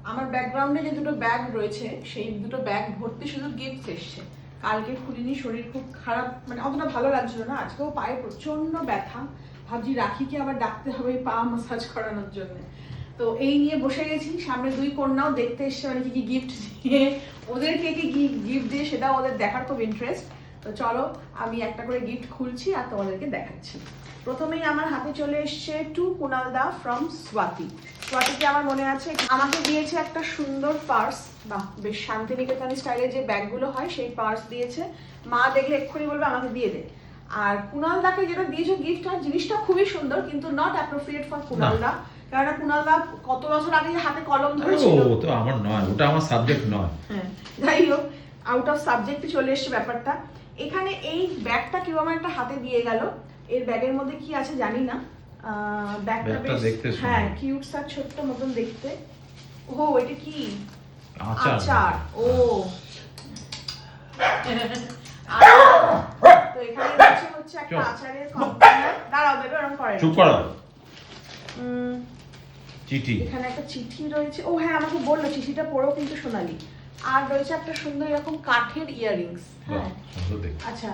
আমার ব্যাকগ্রাউন্ডে যে দুটো ব্যাগ রয়েছে সেই দুটো ব্যাগ ভর্তি শুধু গিফট এসছে। কালকে খুলিনি, শরীর খুব খারাপ, মানে অতটা ভালো লাগছিল না। আজকেও পায়ে প্রচন্ড ব্যথা, ভাবছি রাখিকে আবার ডাকতে হবে পা মাসাজ করানোর জন্য। তো এই নিয়ে বসে গেছি। সামনে দুই কন্যাও দেখতে এসছে, মানে কি গিফট দিয়ে, ওদেরকে কি গিফট দিয়ে সেটা ওদের দেখার খুব ইন্টারেস্ট। তো চলো আমি একটা করে গিফট খুলছি আর তোমাদেরকে দেখাচ্ছি। প্রথমেই আমার হাতে চলে এসছে টু কুনাল দা ফ্রম স্বাতি। স্বাতিকে আমার মনে আছে আমাকে দিয়েছে একটা সুন্দর পার্স, বা বেশ শান্তিনিকেতনী স্টাইলের যে ব্যাগগুলো হয় সেই পার্স দিয়েছে। মা দেখলে এক্ষুনি বলবে আমাকে দিয়ে দে। আর কুনাল দাকে যেটা দিয়েছে গিফট, আর জিনিসটা খুবই সুন্দর কিন্তু নট অ্যাপ্রোপ্রিয়েট ফর কুনাল দা। কারণ কুনাল দা কত বছর আগে হাতে কলম ধরেছিল, ও তো আমার নয়, ওটা আমার সাবজেক্ট নয়। হ্যাঁ, যাই হোক আউট অফ সাবজেক্টে চলে এসছে ব্যাপারটা। এখানে এই ব্যাগটা কেউ আমার একটা হাতে দিয়ে গেল। এর ব্যাগের মধ্যে কি আছে জানি না। ব্যাগটা বেশ, হ্যাঁ, কিউট সা ছোট্ট মতন দেখতে। ও এটা কি? আচার। ও তো এখানে হচ্ছে একটা আচারের কন্টেনার। দাঁড়াও বেবি, ওরকম করে চুপ করো। চিঠি, এখানে একটা চিঠি রয়েছে। ও হ্যাঁ, আমাকে বললো চিঠিটা পড়েও কিন্তু সোনালি। আর রয়েছে একটা সুন্দর এরকম কাঠের ইয়াররিংস। হ্যাঁ আচ্ছা,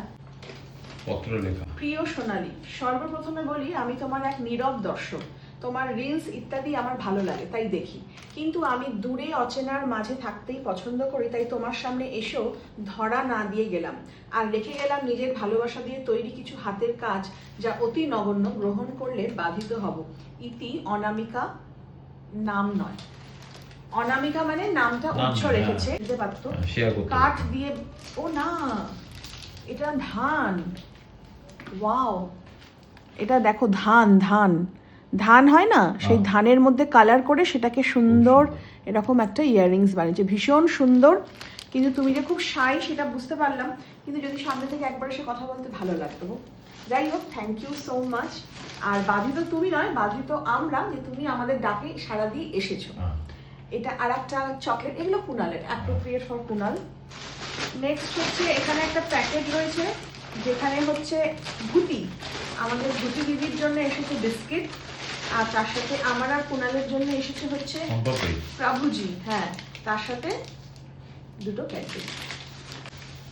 পত্র লেখা। প্রিয় সোনালি, সর্বপ্রথমে বলি আমি তোমার এক নীরব দর্শক। তোমার রিলস ইত্যাদি আমার ভালো লাগে তাই দেখি, কিন্তু আমি দূরে অচেনার মাঝে থাকতেই পছন্দ করি। তাই তোমার সামনে এসেও ধরা না দিয়ে গেলাম, আর রেখে গেলাম নিজের ভালোবাসা দিয়ে তৈরি কিছু হাতের কাজ, যা অতি নগণ্য, গ্রহণ করলে বাধিত হব। ইতি অনামিকা, নাম নয়। অনামিকা মানে নামটা উচ্চ রেখেছে, বুঝতে পারতো। কাঠ দিয়ে, ও না এটা ধান। ওয়াও, এটা দেখো ধান, ধান ধান হয় না, সেই ধানের মধ্যে কালার করে সেটাকে সুন্দর এরকম একটা ইয়াররিংস বানিয়েছে, ভীষণ সুন্দর। কিন্তু তুমি যে খুব শাই সেটা বুঝতে পারলাম, কিন্তু যদি সামনে থেকে একবার এসে কথা বলতে ভালো লাগতো। যাই হোক, থ্যাংক ইউ সো মাচ। আর বাধিত তুমি নয়, বাধিত আমরা, যে তুমি আমাদের ডাকে সাড়া দিয়ে এসেছো। এটা আর একটা চকলেট, এগুলো কুনালের, অ্যাপ্রোপ্রিয়েট ফর কুনাল। নেক্সট হচ্ছে এখানে একটা প্যাকেট রয়েছে যেখানে হচ্ছে ভুতি, আমাদের ভুতি দিদির জন্য এসেছে বিস্কিট, আর তার সাথে আমার আর কুনালের জন্য এসেছে হচ্ছে প্রভুজি। হ্যাঁ, তার সাথে দুটো প্যাকেট।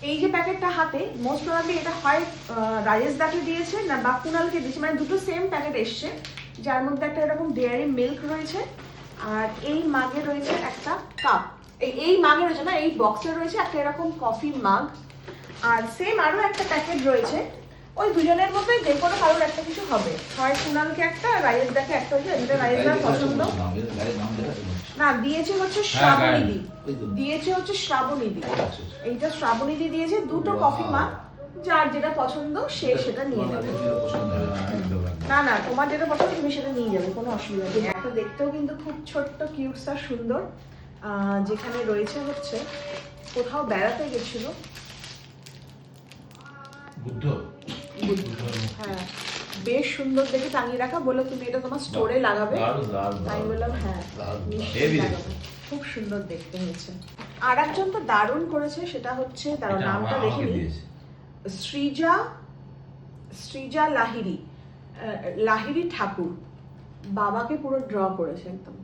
এই যে প্যাকেটটা হাতে, মোস্ট প্রবাবলি এটা হয় রাজেশ দাকে দিয়েছে না বা কুনালকে দিয়েছে, মানে দুটো সেম প্যাকেট এসছে, যার মধ্যে একটা এরকম ডেয়ারি মিল্ক রয়েছে। আর এই মাগে রয়েছে একটা কাপ, এই মাগে রয়েছে না, এই বক্সে রয়েছে একটা এরকম কফি মাগ। আর সেম আরো একটা প্যাকেট রয়েছে, ওই দুজনের মধ্যে যে কোনো কারোর একটা কিছু হবে, হয় কুনালকে একটা, রাইস দাকে একটা। যেটা রাইস দার পছন্দ না, দিয়েছে হচ্ছে শ্রাবণীদি, দিয়েছে হচ্ছে শ্রাবণীদি। এইটা শ্রাবণীদি দিয়েছে, দুটো কফি মাগ, যার যেটা পছন্দ সে সেটা নিয়ে নেবে। না না, তোমার যেটা পছন্দ তুমি সেটা নিয়ে যাবে, কোনো অসুবিধা নেই। একটা দেখতেও কিন্তু খুব ছোট্ট কিউট আর সুন্দর, যেখানে রয়েছে হচ্ছে কোথাও বেড়াতে গেছিল বুদ্ধ। হ্যাঁ, বেশ সুন্দর দেখে টাঙিয়ে রাখা, বলে তুমি এটা তোমার স্টোরে লাগাবে। তাই বললাম হ্যাঁ, খুব সুন্দর দেখতে হয়েছে। আর একজন তো দারুণ করেছে, সেটা হচ্ছে তার নামটা দেখিনি, সৃজা লাহিড়ী, লাহিড়ী ঠাকুর। বাবাকে পুরো ড্র করেছে একদম,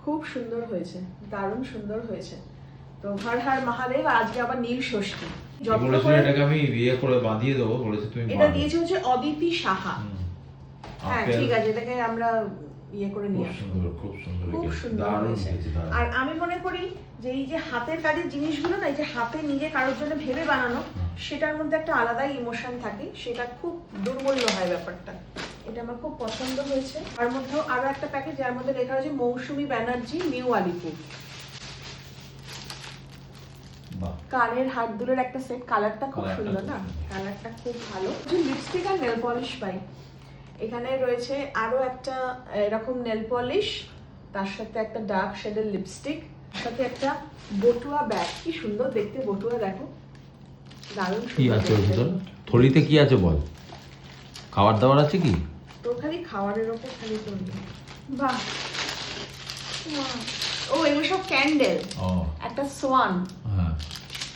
খুব সুন্দর হয়েছে, দারুণ সুন্দর হয়েছে। তো হর হর মহাদেব। আজকে আবার নীল ষষ্ঠী, এটাকে আমি বিয়ে করে বাঁধিয়ে দেবো বলেছে, তুমি এটা দিয়েছে হচ্ছে অদিতি সাহা। হ্যাঁ ঠিক আছে, এটাকে আমরা ইয়ে করে নিয়ে আসবো। খুব সুন্দর হয়েছে। আর আমি মনে করি যে এই যে হাতের কাজের জিনিসগুলো না, এই যে হাতে নিজে কারোর জন্য ভেবে বানানো, সেটার মধ্যে একটা আলাদাই ইমোশন থাকে, সেটা খুব দুর্মূল্য হয় ব্যাপারটা। এটা আমার খুব পছন্দ হয়েছে। তার মধ্যেও আরো একটা প্যাকেজ যার মধ্যে লেখা আছে মৌসুমী ব্যানার্জি, নিউ আলিপুর। কানের হাত দুলের একটা সেট, কালারটা খুব সুন্দর না, কালারটা খুব ভালো। লিপস্টিক আর নেল পলিশ পাই। এখানে রয়েছে আরো একটা এরকম নেল পলিশ, তার সাথে একটা ডার্ক শেডের লিপস্টিক, সাথে একটা বটুয়া ব্যাগ। কি সুন্দর দেখতে বটুয়া, দেখো দারুণ সুন্দর। থলিতে কি আছে বল, খাবার দাবার আছে কি? তো খালি খাবারের ওপর খালি তো, বাহ। ও এগুলো সব ক্যান্ডেল, একটা সোয়ান,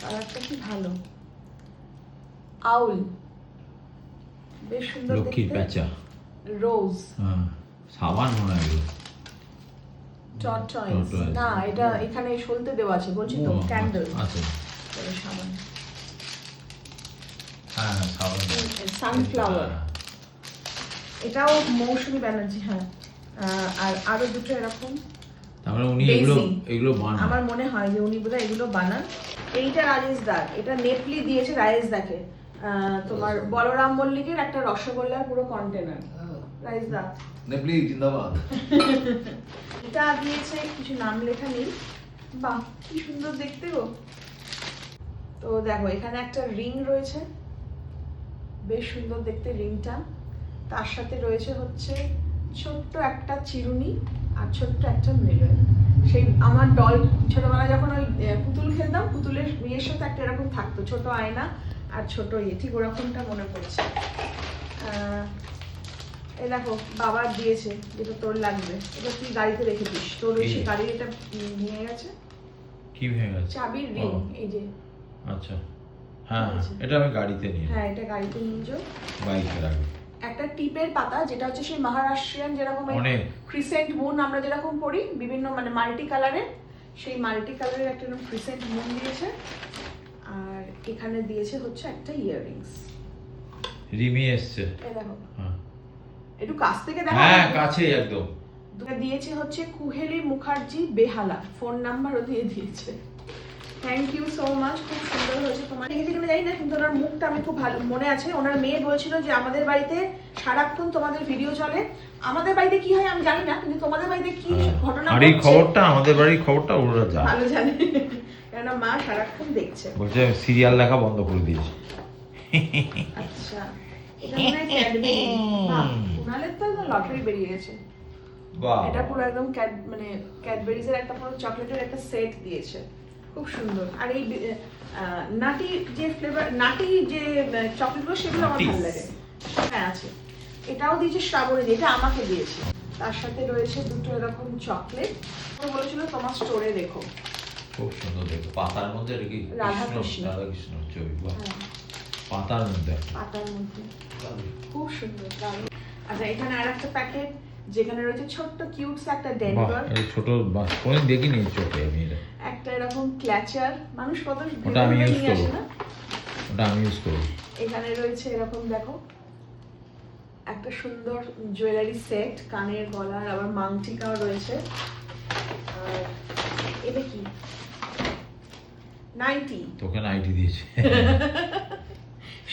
কালারটা কি ভালো, আউল, বেশ সুন্দর দেখতে, লক্ষ্মীর প্যাঁচা, রোজ, সাবান মনে হয়, টর্টয়েস না, এটা এখানে সলতে দেওয়া আছে, বলছি তো ক্যান্ডেল আছে। সাবান, হ্যাঁ সাবান। সানফ্লাওয়ার, এটাও মৌসুমী ব্যানার্জি। হ্যাঁ, আর আরো দুটো এরকম। তারপরে উনি Daisy। এগুলো বানান। আমার মনে হয় যে উনি বোধহয় এগুলো বানান। এইটা রাজেশ দার, এটা নেপলি দিয়েছে রাজেশ দাকে, তোমার বলরাম মল্লিকের একটা রসগোল্লার পুরো কন্টেনার। রাজেশ দা নেপলি জিন্দাবাদ। এটা দিয়েছে, কিছু নাম লেখা নেই। বাহ কি সুন্দর দেখতে গো। তো দেখো এখানে একটা রিং রয়েছে, বেশ সুন্দর দেখতে রিংটা। তার সাথে রয়েছে হচ্ছে ছোট্ট একটা চিরুনি আর ছোট্ট একটা মিরর। সেই আমার ডল ছোটবেলায় যখন ওই পুতুল খেলতাম, পুতুলের ইয়ের সাথে একটা এরকম থাকতো ছোট আয়না আর ছোট ইয়ে, ঠিক ওরকমটা মনে পড়ছে। এই দেখো বাবা দিয়েছে, যেটা তোর লাগবে। এটা তুই গাড়িতে রেখে দিস, তোর ওই এই। গাড়ির এটা ভেঙে গেছে, কি ভেঙে গেছে? চাবির রিং। ও। এই যে, আচ্ছা হ্যাঁ আচ্ছা। এটা আমি গাড়িতে নিয়ে হ্যাঁ এটা গাড়িতে নিয়ে যাও। বাইকে রাখবো। একটা টিপের পাতা, যেটা হচ্ছে সেই মহারাষ্ট্রিয়ান যেরকম অনেক। ক্রিসেন্ট মুন আমরা যেরকম পড়ি বিভিন্ন মানে মাল্টি কালারের, সেই মাল্টি কালারের একটা ক্রিসেন্ট মুন দিয়েছে। আর এখানে দিয়েছে হচ্ছে একটা ইয়াররিংস। রিমি এসছে। এই দেখো, হ্যাঁ একটু কাছ থেকে দেখো। হ্যাঁ কাছে একদম। দুটো দিয়েছে হচ্ছে কুহেলি মুখার্জি বেহালা, ফোন নাম্বারও দিয়ে দিয়েছে। থ্যাংক ইউ সো মাচ, খুব সুন্দর হয়েছে। তোমার দেখেছি কিনা জানি না, কিন্তু ওনার মুখটা আমি খুব ভালো মনে আছে। ওনার মেয়ে বলছিল যে আমাদের বাড়িতে সারাক্ষণ তোমাদের ভিডিও চলে। আমাদের বাড়িতে কি হয় আমি জানি না, কিন্তু তোমাদের বাড়িতে কি ঘটনা আর এই ঘটছে খবরটা আমাদের বাড়ির খবরটা ওরা জানে। ভালো জানে, কেননা মা সারাক্ষণ দেখছে। বলছে সিরিয়াল দেখা বন্ধ করে দিয়েছে। আচ্ছা, এটা মনে হয় ক্যাডবেরি। বাহ, কুনালের তো লটারি বেরিয়ে গেছে। বাহ এটা পুরো একদম মানে ক্যাডবেরিজের একটা পুরো চকলেটের একটা সেট দিয়েছে, খুব সুন্দর। আর এই নাটি যে ফ্লেভার, নাটি যে চকলেটগুলো সেগুলো আমার ভালো লাগে। হ্যাঁ আছে, এটাও দিয়েছে শ্রাবণী, এটা আমাকে দিয়েছে। তার সাথে রয়েছে দুটো এরকম চকলেট, ও বলেছিল তোমার স্টোরে রেখো। খুব সুন্দর দেখো, পাতার মধ্যে রেখে রাধাকৃষ্ণ। রাধাকৃষ্ণ ছবি। বাহ হ্যাঁ, পাতার মধ্যে পাতার মধ্যে খুব সুন্দর, দারুণ। আচ্ছা এখানে আর একটা প্যাকেট, যেখানে রয়েছে ছোট্ট কিউটস একটা বাহ ডেনভার, এই ছোট বাস কোনোদিন দেখিনি চোখে আমি এটা। একটা এরকম ক্ল্যাচার, মানুষ কত ওটা আমি ভেবে ইউজ নিয়ে আসে করবো। না। ওটা আমি ইউজ করবো। এখানে রয়েছে এরকম দেখো একটা সুন্দর জুয়েলারি সেট, কানের গলার আবার মাংটিকাও রয়েছে। আর এটা কি, নাইটি, তোকে নাইটি দিয়েছে।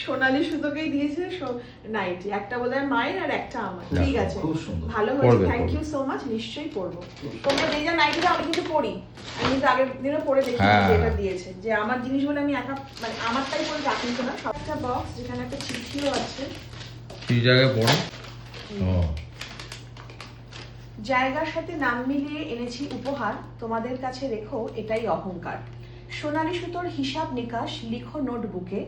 সোনালী সুতোকেই দিয়েছে নাইটি, একটা বোধহয় মায়ের আর একটা আমার। দেখো, ঠিক আছে, খুব সুন্দর। ভালো হয়েছে, পরবে, থ্যাংক পরবে। ইউ সো মাচ, নিশ্চয়ই পরবো। তোমরা যে যা নাইটিটা আমি কিন্তু পরি, আমি কিন্তু আগের দিনও পরে দেখি হ্যাঁ। যেটা দিয়েছে, যে আমার জিনিসগুলো আমি একা মানে আমারটাই পরে রাখি না। সব একটা বক্স যেখানে একটা চিঠিও আছে। কি জায়গায় পড়ো? ও জায়গার সাথে নাম মিলিয়ে এনেছি উপহার, তোমাদের কাছে রেখো এটাই অহংকার। সোনালী সুতোর হিসাব নিকাশ লিখো নোটবুকে,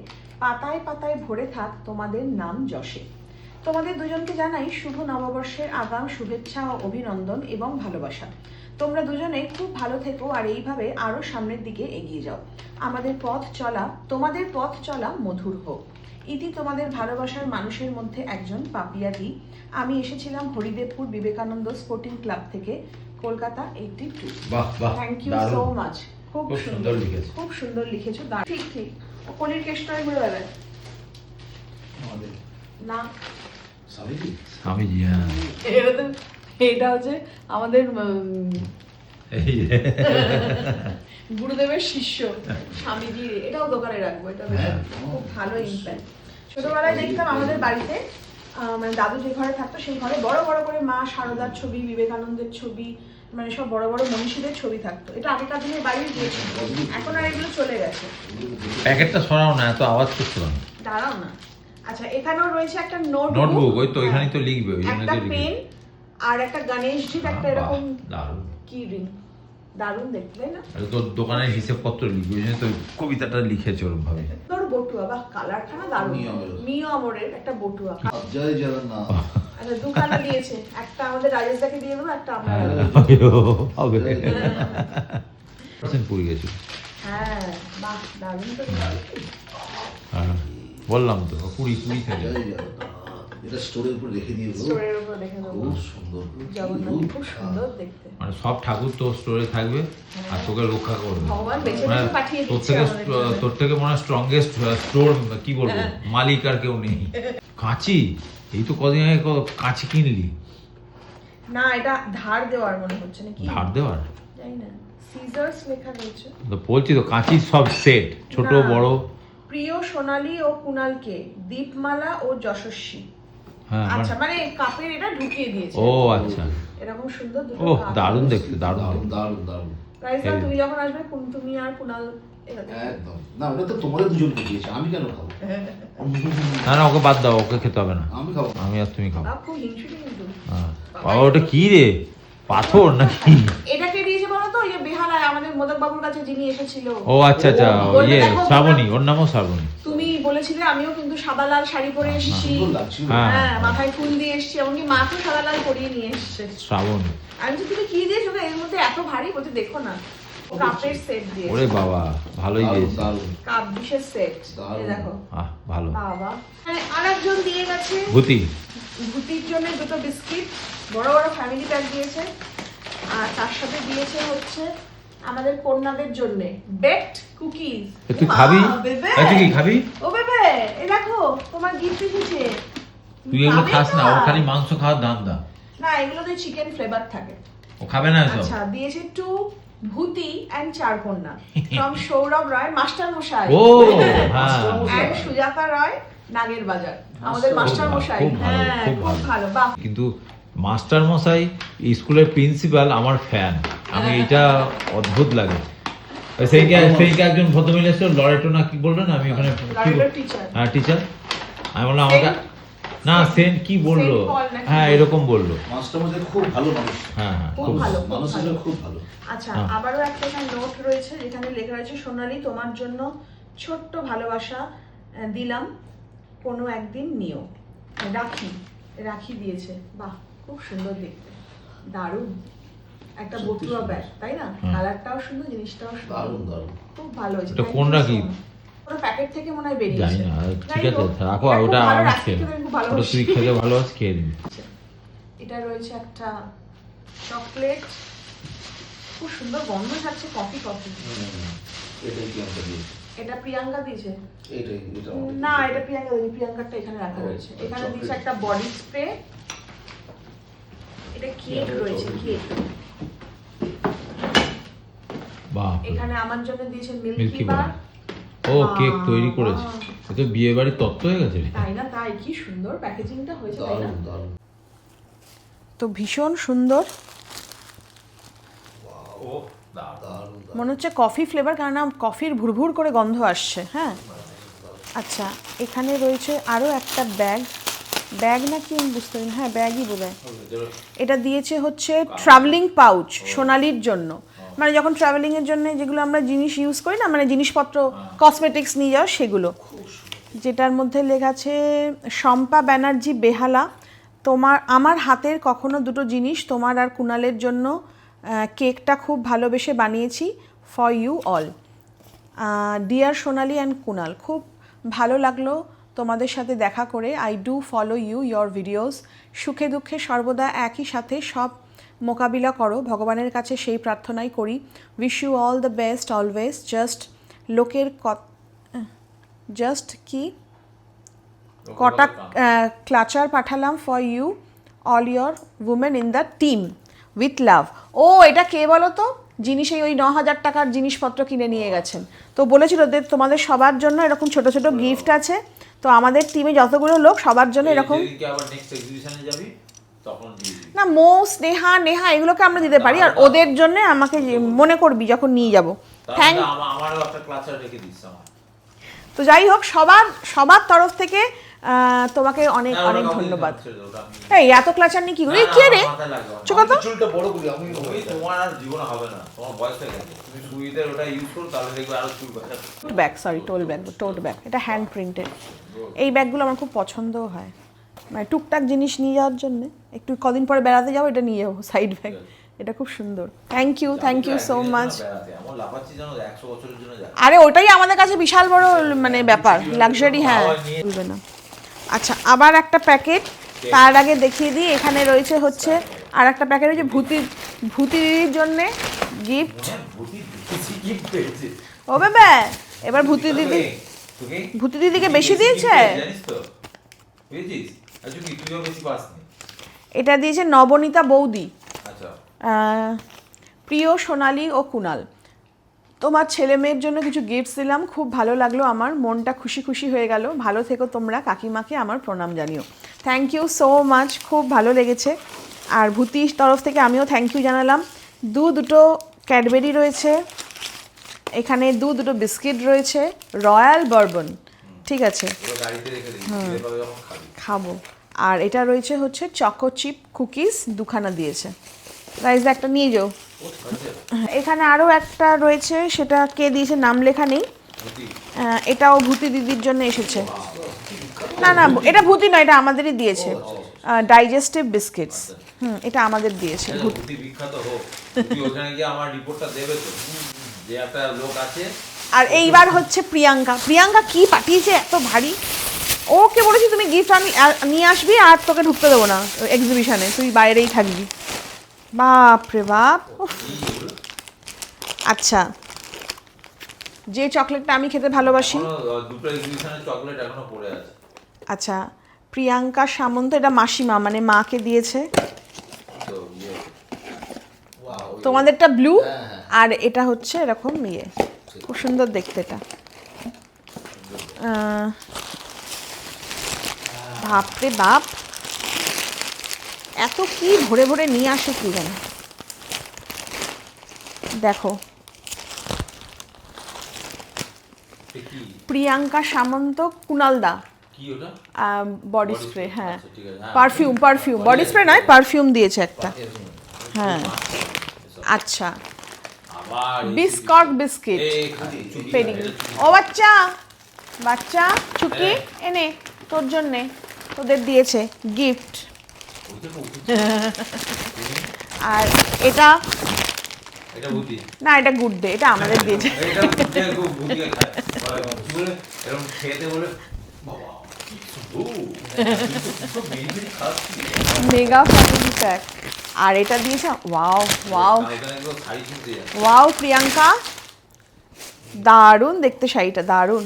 পাতায় পাতায় ভরে থাক তোমাদের নাম যশে। তোমাদের দুজনকে জানাই শুভ নববর্ষের আগাম শুভেচ্ছা ও অভিনন্দন এবং ভালোবাসা। তোমরা দুজনে খুব ভালো থেকো আর এইভাবে আরো সামনের দিকে এগিয়ে যাও। আমাদের পথ চলা, তোমাদের পথ চলা মধুর হোক। ইতি তোমাদের ভালোবাসার মানুষের মধ্যে একজন, পাপিয়া দি। আমি এসেছিলাম হরিদেবপুর বিবেকানন্দ স্পোর্টিং ক্লাব থেকে, কলকাতা 82। বাহ বাহ থ্যাংক ইউ দারুণ। সো মাচ, খুব খুব সুন্দর লিখেছো। খুব সুন্দর লিখেছো। ঠিক ঠিক, ও পনির কেষ্টরে ঘুরে বেড়ায় আমাদের না। স্বামীজি। স্বামীজি হ্যাঁ। এটা হচ্ছে আমাদের এই যে। গুরুদেবের শিষ্য স্বামীজি, এটাও দোকানে রাখবো। এটা বেশ হ্যাঁ। খুব ভালো ইম্প্যাক্ট। ছোটবেলায় দেখতাম আমাদের বাড়িতে, মানে দাদু যে ঘরে থাকতো সেই ঘরে বড় বড় করে মা শারদার ছবি, বিবেকানন্দের ছবি, মানে সব বড় বড় মনীষীদের ছবি থাকতো। এটা আগেকার দিনের বাড়ির দিয়েছিল, এখন আর এগুলো চলে গেছে। প্যাকেটটা সরাও না, এত আওয়াজ করছো না। দাঁড়াও না। আচ্ছা এখানেও রয়েছে একটা নোটবুক, ওই তো এখানেই তো লিখবে, ওই জন্য একটা তো লিখবে। পেন আর একটা গণেশজির একটা এরকম দারুণ। কি রিং, দারুণ দেখতে না। আর তোর দোকানের হিসেবপত্র লিখবে, ওই জন্য তো কবিতাটা লিখেছে ওরকম ভাবে। তোর বটুয়া, বাহ কালারখানা দারুণ। মিয়মের। মিয়মরের একটা বটুয়া। জয় জগন্নাথ। আচ্ছা দুখানা দিয়েছে, একটা আমাদের রাজেশদাকে দিয়ে দেবো, একটা আমরা। হবে পুড়ে গেছে। হ্যাঁ বাহ দারুণ তো। হ্যাঁ, বললাম তো 20 থেকে। জয় জগন্নাথ। এটা স্টোরের উপর রেখে দিয়ে দেবো। স্টোরের উপর রেখে দেবো। খুব সুন্দর। জগন্নাথ খুব সুন্দর দেখতে। মানে সব ঠাকুর তো স্টোরে থাকবে আর তোকে রক্ষা করবে। ভগবান বেছে মানে বেছে পাঠিয়ে তোর দিচ্ছে থেকে আমাদের জন্য। তোর থেকে মনে হয় স্ট্রংগেস্ট স্টোর কি বলবো মালিক আর কেউ নেই। কাঁচি, এই তো কদিন আগে কাঁচি কিনলি। না এটা ধার দেওয়ার মনে হচ্ছে নাকি? ধার দেওয়ার? জানি না, সিজার্স লেখা রয়েছে। তো বলছি তো কাঁচির সব সেট, ছোট না। বড়। প্রিয় সোনালী ও কুনালকে দীপমালা ও যশস্বী। হ্যাঁ আচ্ছা মানে কাপের এটা ঢুকিয়ে দিয়েছে। ও আচ্ছা, এরকম সুন্দর দুটো ও কাপ। দারুণ দেখতে, দারুণ দারুণ দেখতে। দারুণ দারুণ। রাইসা তুমি যখন আসবে তুমি আর কুনাল এরকম। একদম না, ওটা তো তোমাদের দুজনকে দিয়েছে, আমি কেন খাবো? না না, ওকে বাদ দাও, ওকে খেতে হবে না, আমি খাবো। আমি আর তুমি খাবো। বাবা খুব হিংসুটে কিন্তু। হ্যাঁ। বাবা ওটা কি রে, পাথর নাকি? এটাকে দিয়েছে বলো তো, ওই যে বেহালায় আমাদের মোদক বাবুর কাছে যিনি এসেছিল। ও আচ্ছা আচ্ছা, বলবে ইয়ে দেখো শ্রাবণী, তোমরা- ওর নামও শ্রাবণী। তুমি বলেছিলে আমিও কিন্তু সাদা লাল শাড়ি পরে এসেছি। সুন্দর লাগছিল। হ্যাঁ। হ্যাঁ মাথায় ফুল দিয়ে এসেছি, এমনকি মাকেও সাদা লাল পরিয়ে নিয়ে এসছে। শ্রাবণী। আমি তো তুমি কি দিয়েছো গো? এর মধ্যে এত ভারী, বলতে দেখো না কাপের সেট দিয়েছে। ওরে বাবা, ভালোই দারুণ দিয়েছে। দারুণ। কাপ ডিশের সেট। দারুণ। এই দেখো ভালো। বাবা। মানে আরেকজন দিয়ে গেছে ভূতি। ভূতির জন্য দুটো বিস্কিট, বড় বড় ফ্যামিলি প্যাক দিয়েছে। আর তার সাথে দিয়েছে হচ্ছে আমাদের কন্যাদের জন্য বেকড কুকিজ। এ তুই খাবি? এ তুই কি খাবি? ও বেবে, এই দেখো তোমার গিফট এসেছে। তুই এগুলো খাবে খাস না, না? ওর খালি মাংস খাওয়ার ধান্দা। না এগুলোতে চিকেন ফ্লেভার থাকে। ও খাবে না এসব? আচ্ছা দিয়েছে টু ভূতি এন্ড চার কন্যা ফ্রম সৌরভ রায় মাস্টার মশাই। ও হ্যাঁ, এন্ড সুজাতা রায় নাগের বাজার, আমাদের মাস্টার মশাই। খুব ভালো, হ্যাঁ খুব খুব ভালো। ভালো। বাহ কিন্তু মাস্টার মশাই স্কুলের প্রিন্সিপাল আমার ফ্যান, আমি এটা অদ্ভুত লাগে। সেইকে একজন ভদ্রমহিলা এসেছিল, লরেটো না কি বললেন, আমি ওখানে লরেটোর teacher। হ্যাঁ টিচার, আমি বললাম আমাকে না সেন কি বললো, সেন্ট পল নাকি হ্যাঁ বললো। এরকম বললো। মাস্টারমশাই খুব ভালো মানুষ। হ্যাঁ হ্যাঁ খুব খুব ভালো। ভালো। মানুষ হিসেবে খুব ভালো। আচ্ছা হ্যাঁ। আবারও একটা এখানে নোট রয়েছে যেখানে লেখা রয়েছে সোনালী তোমার জন্য ছোট্ট ভালোবাসা দিলাম, কোনো একদিন নিও। রাখি রাখি দিয়েছে। বাহ খুব সুন্দর দেখতে, দারুণ একটা সত্যি বটুয়া সুন্দর। ব্যাগ, তাই না? হুম। কালারটাও সুন্দর, জিনিসটাও সুন্দর, দারুণ দারুণ। খুব ভালো হয়েছে। এটা Thank কোন you so রাখি? much। ওটা প্যাকেট থেকে মনে হয় বেরিয়েছে। জানি না, ঠিক যাই আছে হোক, রাখো, এটা খুব ওটা ভালো, আমার রাখি খেয়ে খেতে আমি খুব ওটা ভালোবাসি। তুই খেতে ভালোবাস, খেয়ে দিবি। এটা রয়েছে একটা চকলেট, খুব সুন্দর গন্ধ ছাড়ছে, কফি কফি। এটাই কি আমাকে দিয়েছে? এটা প্রিয়াঙ্কা দিয়েছে। এটাই এটা আমাকে না দিয়েছে। এটা প্রিয়াঙ্কা দেয়নি, প্রিয়াঙ্কারটা এখানে রাখা ও, রয়েছে। এখানে chocolate। দিয়েছে একটা বডি স্প্রে। এটা কেক রয়েছে, কেক। বাহ, এখানে আমার জন্য দিয়েছে মিল্কি মিল্কি বার। বার। ও কেক তৈরি করেছে, এ তো বিয়ে বাড়ির তত্ত্ব হয়ে গেছে রে। তাই না? তাই কি সুন্দর প্যাকেজিংটা হয়েছে, তাই না? দারুণ দারুণ। তো ভীষণ সুন্দর, ও দারুণ। দারুণ দারুণ। মনে হচ্ছে কফি ফ্লেভার, কারণ কফির ভুরভুর করে গন্ধ আসছে। হ্যাঁ আচ্ছা এখানে রয়েছে আরও একটা ব্যাগ, ব্যাগ নাকি আমি বুঝতে পারি না, হ্যাঁ ব্যাগই বোধ হয়। এটা দিয়েছে হচ্ছে ট্রাভেলিং পাউচ সোনালির জন্য, মানে যখন ট্রাভেলিংয়ের জন্য যেগুলো আমরা জিনিস ইউজ করি না, মানে জিনিসপত্র কসমেটিক্স নিয়ে যাওয়া সেগুলো, যেটার মধ্যে লেখা আছে শম্পা ব্যানার্জি বেহালা, আমার হাতের কখনো দুটো জিনিস তোমার আর কুনালের জন্য, কেকটা খুব ভালোবেসে বানিয়েছি, for you all. Dear Sonali and Kunal, খুব ভালো লাগলো তোমাদের সাথে দেখা করে। I do follow you your videos, সুখে দুঃখে সর্বদা একই সাথে সব মোকাবিলা করো, ভগবানের কাছে সেই প্রার্থনাই করি। Wish you all the best always. লোকের জাস্ট কি কটা ক্লাচার পাঠালাম for you all your women in the team with love. ও এটা কে বলো তো, যিনি সেই ওই 9,000 টাকার জিনিসপত্র কিনে নিয়ে গেছেন, তো বলেছিল যে তোমাদের সবার জন্য এরকম ছোট ছোট গিফট আছে, তো আমাদের টিমে যতগুলো লোক সবার জন্য এরকম। আবার নেক্সট এক্সিবিশনে যাবি তখন দিয়ে দিবি। না মো স্নেহা নেহা এগুলোকে আমরা দিতে পারি, আর ওদের জন্য আমাকে মনে করবি যখন নিয়ে যাব। থ্যাংক। আমারও একটা ক্লাচার রেখে দিস আমার। তো যাই হোক সবার তরফ থেকে তোমাকে অনেক অনেক ধন্যবাদ। এই এত ক্লাচার নিয়ে কি করে, কে রে চুপ তো। চুলটা বড় করি আমি। তোমার আর জীবনে হবে না, তোমার বয়স হয়ে গেছে, তুমি সুইদের ওটা ইউজ করো, তাহলে দেখবে আরো চুল বাঁচা। ব্যাগ, সরি টোট ব্যাগ, এটা হ্যান্ড প্রিন্টেড। এই ব্যাগগুলো আমার খুব পছন্দও হয়, মানে টুকটাক জিনিস নিয়ে যাওয়ার জন্য, একটু কদিন পরে বেড়াতে যাবো এটা নিয়ে যাবো, সাইড ব্যাগ। এটা খুব সুন্দর, থ্যাংক ইউ সো মাচ। এমন লাফাচ্ছি যেন 100 বছরের জন্য যায়। আরে ওটাই আমাদের কাছে বিশাল বড় মানে ব্যাপার, লাক্সারি। হ্যাঁ বলবে না। আচ্ছা আবার একটা প্যাকেট, তার আগে দেখিয়ে দিই এখানে রয়েছে হচ্ছে আর একটা প্যাকেট রয়েছে ভূতি দিদির জন্যে গিফট। ও বাবা, এবার ভূতি দিদিকে বেশি দিয়েছে। এটা দিয়েছে নবনীতা বৌদি, প্রিয় সোনালী ও কুনাল, তোমার ছেলে মেয়ের জন্য কিছু গিফটস দিলাম, খুব ভালো লাগলো, আমার মনটা খুশি খুশি হয়ে গেল। ভালো থেকো তোমরা, কাকিমাকে আমার প্রণাম জানিও। থ্যাংক ইউ সো মাচ, খুব ভালো লেগেছে। আর ভূতির তরফ থেকে আমিও থ্যাংক ইউ জানালাম। দুটো ক্যাডবেরি রয়েছে, এখানে দুটো বিস্কিট রয়েছে, রয়্যাল বারবন, ঠিক আছে খাবো। আর এটা রয়েছে হচ্ছে চকো চিপ কুকিজ, দুখানা দিয়েছে। গাইজ একটা নিয়ে যাও। এখানে আরও একটা রয়েছে, সেটা কে দিয়েছে নাম লেখা নেই, এটাও ভূতি দিদির জন্য এসেছে। না না, এটা ভূতি নয়, এটা আমাদেরই দিয়েছে, ডাইজেস্টিভ বিস্কিটস। এটা আমাদের দিয়েছে। আর এইবার হচ্ছে প্রিয়াঙ্কা কি পাঠিয়েছে এত ভারী। ওকে বলেছি তুমি গিফট নিয়ে আসবি আর তোকে ঢুকতে দেবো না এক্সিবিশনে, তুই বাইরেই থাকবি। বাপ রে বাপ। আচ্ছা, যে চকলেটটা আমি খেতে ভালোবাসি, আচ্ছা প্রিয়াঙ্কা সামন্ত, এটা মাসিমা মানে মাকে দিয়েছে। তোমাদেরটা ব্লু আর এটা হচ্ছে এরকম ইয়ে, খুব সুন্দর দেখতে এটা। বাপরে বাপ, এত কি ভরে ভরে নিয়ে আসে কি জানে। দেখো প্রিয়াঙ্কা সামন্ত কুনালদা বডি স্প্রে, হ্যাঁ পারফিউম বডি স্প্রে নয়, পারফিউম দিয়েছে একটা। হ্যাঁ আচ্ছা, বিস্কিট পেডিগ্রি। ও বাচ্চা চুকি এনে তোর জন্যে, তোদের দিয়েছে গিফট। আর এটা না, এটা গুড ডে, এটা আমাদের দিয়েছে। Mega family pack. আর এটা দিয়েছে, ওয়াও প্রিয়াঙ্কা, দারুণ দেখতে শাড়িটা, দারুণ,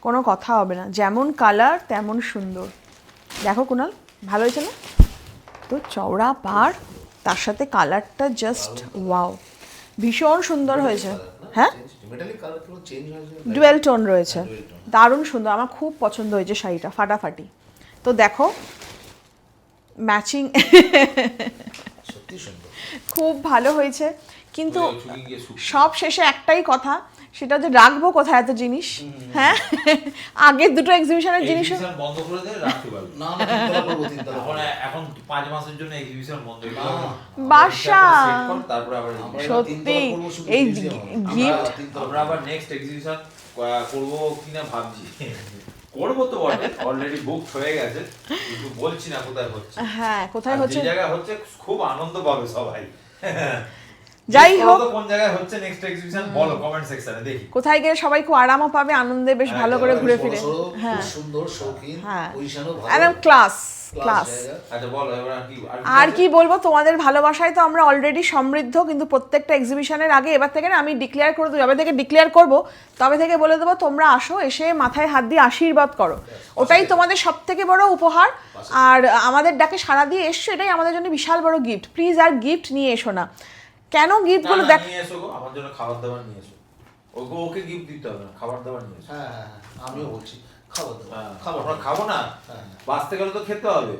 কোনো কথা হবে না, যেমন কালার তেমন সুন্দর। দেখো কুনাল, ভালো হয়েছে না? তো চওড়া পাড়, তার সাথে কালারটা জাস্ট ওয়াও, ভীষণ সুন্দর হয়েছে। হ্যাঁ ডুয়েল টোন রয়েছে, দারুণ সুন্দর, আমার খুব পছন্দ হয়েছে শাড়িটা, ফাটাফাটি। তো দেখো ম্যাচিং খুব ভালো হয়েছে, কিন্তু সব শেষে একটাই কথা, সেটা যে রাখবো কোথায় এত জিনিস। হ্যাঁ আগের দুটো এক্সিবিশনের জিনিস বন্ধ করে দিয়ে রাখতে পারবে না, এখন 5 মাসের জন্য এক্সিবিশন বন্ধ করে বাসা। তারপর আবার সত্যি এই গিফট আমরা আবার নেক্সট এক্সিবিশন করব কিনা ভাবছি। করবো তো বটে, অলরেডি বুক হয়ে গেছে, কিন্তু বলছি না কোথায় হচ্ছে। হ্যাঁ কোথায় হচ্ছে, যে জায়গা হচ্ছে খুব আনন্দ পাবে সবাই। যাই হোক কোন জায়গায় হচ্ছে নেক্সট এক্সিবিশন বলো কমেন্ট সেকশনে, দেখি কোথায় গেলে সবাই খুব আরামও পাবে, আনন্দে বেশ ভালো করে ঘুরে ফিরে। হ্যাঁ সুন্দর শৌখিন, পজিশনও ভালো, একদম ক্লাস। আচ্ছা বলো এবার আর কি বলবো, তোমাদের ভালোবাসায় তো আমরা অলরেডি সমৃদ্ধ, কিন্তু প্রত্যেকটা এক্সিবিশনের আগে এবার থেকে না আমি ডিক্লেয়ার করে দেবো, যবে থেকে ডিক্লেয়ার করবো তবে থেকে বলে দেবো তোমরা আসো, এসে মাথায় হাত দিয়ে আশীর্বাদ করো, ওটাই তোমাদের সব থেকে বড় উপহার। আর আমাদের ডাকে সাড়া দিয়ে এসছো, এটাই আমাদের জন্য বিশাল বড় গিফট। প্লিজ আর গিফট নিয়ে এসো না, কেন গিফট গুলো দেখ, নিয়ে এসো গো, আমার জন্য খাবার দাবার নিয়ে এসো, ওকে গিফট দিতে হবে না, খাবার দাবার নিয়ে এসো। হ্যাঁ আমিও বলছি খাবার দাবার, আমরা খাবো না, বাঁচতে গেলে তো খেতে হবে।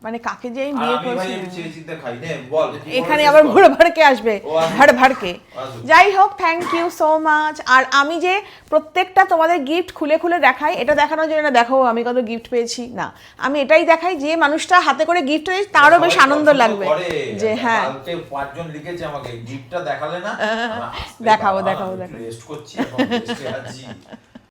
মানে কাকে যে আমি বিয়ে করছি, এখানে আবার ঘুরে ভাড়কে আসবে, ভাড়কে। যাই হোক থ্যাংক ইউ সো মাচ। আর আমি যে প্রত্যেকটা তোমাদের গিফট খুলে খুলে দেখাই, এটা দেখানোর জন্য না দেখো আমি কত গিফট পেয়েছি, না আমি এটাই দেখাই যে মানুষটা হাতে করে গিফট পেয়েছে তারও বেশ আনন্দ লাগবে, যে হ্যাঁ 5 জন লিখেছে আমাকে গিফটটা দেখালে না, দেখাবো রেস্ট করছি এখন রেস্টে আছি।